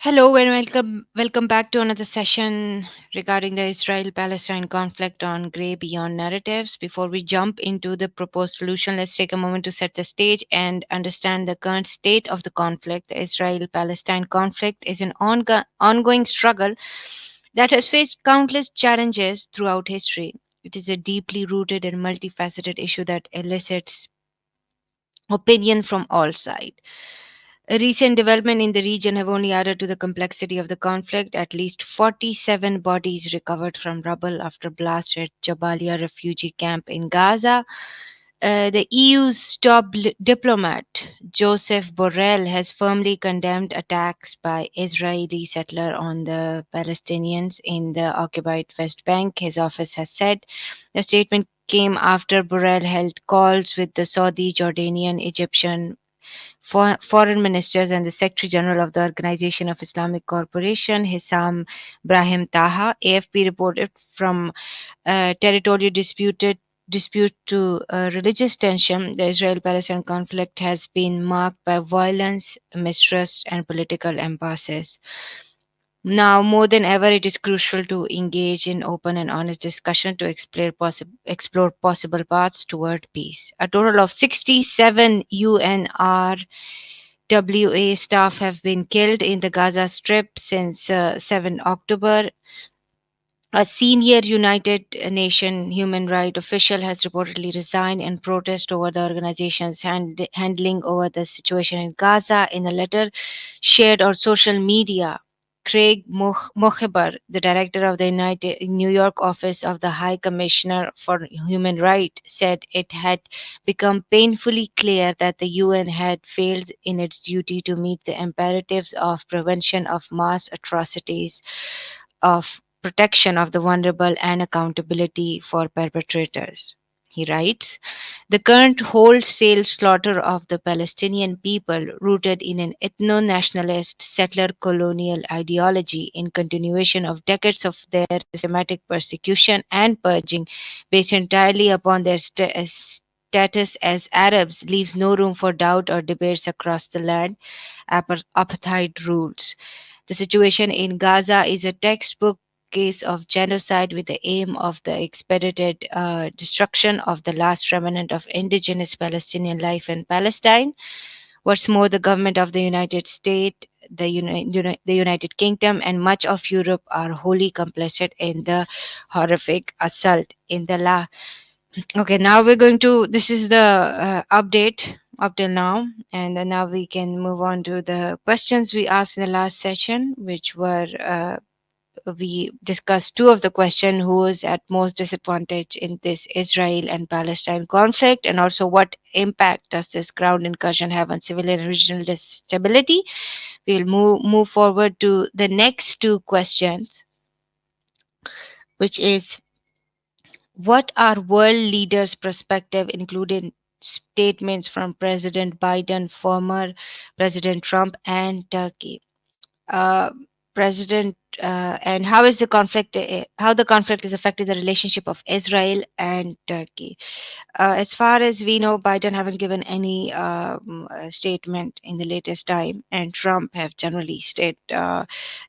Hello and welcome back to another session regarding the Israel-Palestine conflict on Grey Beyond Narratives. Before we jump into the proposed solution, let's take a moment to set the stage and understand the current state of the conflict. The Israel-Palestine conflict is an ongoing struggle that has faced countless challenges throughout history. It is a deeply rooted and multifaceted issue that elicits opinion from all sides. A recent development in the region have only added to the complexity of the conflict. At least 47 bodies recovered from rubble after blast at Jabalia refugee camp in Gaza. The EU's top diplomat, Joseph Borrell, has firmly condemned attacks by Israeli settlers on the Palestinians in the occupied West Bank. His office has said the statement came after Borrell held calls with the Saudi, Jordanian, Egyptian, foreign ministers and the Secretary General of the Organization of Islamic Cooperation, Hissam Brahim Taha. AFP reported from territorial dispute to religious tension. The Israel-Palestine conflict has been marked by violence, mistrust, and political impasses. Now, more than ever, it is crucial to engage in open and honest discussion to explore possible paths toward peace. A total of 67 UNRWA staff have been killed in the Gaza Strip since 7 October. A senior United Nations human rights official has reportedly resigned in protest over the organization's handling over the situation in Gaza. In a letter shared on social media, Craig Mocheber, the director of the New York office of the High Commissioner for Human Rights, said it had become painfully clear that the UN had failed in its duty to meet the imperatives of prevention of mass atrocities, of protection of the vulnerable, and accountability for perpetrators. He writes, the current wholesale slaughter of the Palestinian people, rooted in an ethno nationalist settler colonial ideology, in continuation of decades of their systematic persecution and purging, based entirely upon their status as Arabs, leaves no room for doubt or debates across the land. Apartheid rules. The situation in Gaza is a textbook case of genocide with the aim of the expedited destruction of the last remnant of indigenous Palestinian life in Palestine. What's more, the government of the United States, the United Kingdom, and much of Europe are wholly complicit in the horrific assault in the Okay, now we're going to. This is the update up till now, and then now we can move on to the questions we asked in the last session, which were we discussed two of the question: who is at most disadvantage in this Israel and Palestine conflict, and also what impact does this ground incursion have on civilian and regional stability. We'll move forward to the next two questions, which is what are world leaders' perspective, including statements from President Biden, former President Trump, and Turkey? Uh, President and how is the conflict? How the conflict is affecting the relationship of Israel and Turkey? As far as we know, Biden haven't given any statement in the latest time, and Trump have generally stayed,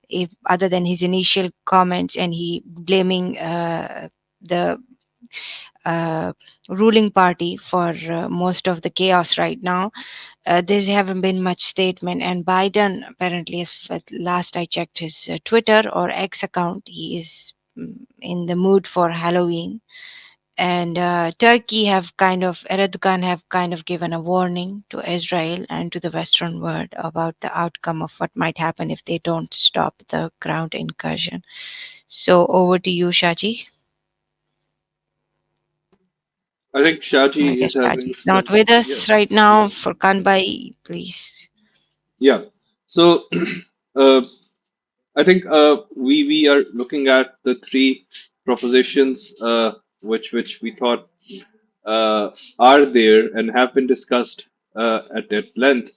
if other than his initial comments, and he blaming the uh, ruling party for most of the chaos right now. There haven't been much statement, and Biden apparently, as last I checked his Twitter or X account, he is in the mood for Halloween. And Turkey have kind of Erdogan have kind of given a warning to Israel and to the Western world about the outcome of what might happen if they don't stop the ground incursion. So over to you, Shaji. I think I Shaji guess is having Shaji's not some. with Yeah, us right yeah, now. For Kanbai, please. yeah. So, uh, I think we are looking at the three propositions which we thought uh, are there and have been discussed at length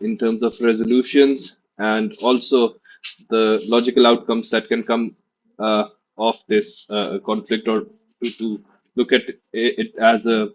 in terms of resolutions and also the logical outcomes that can come uh, of this conflict, or to look at it as a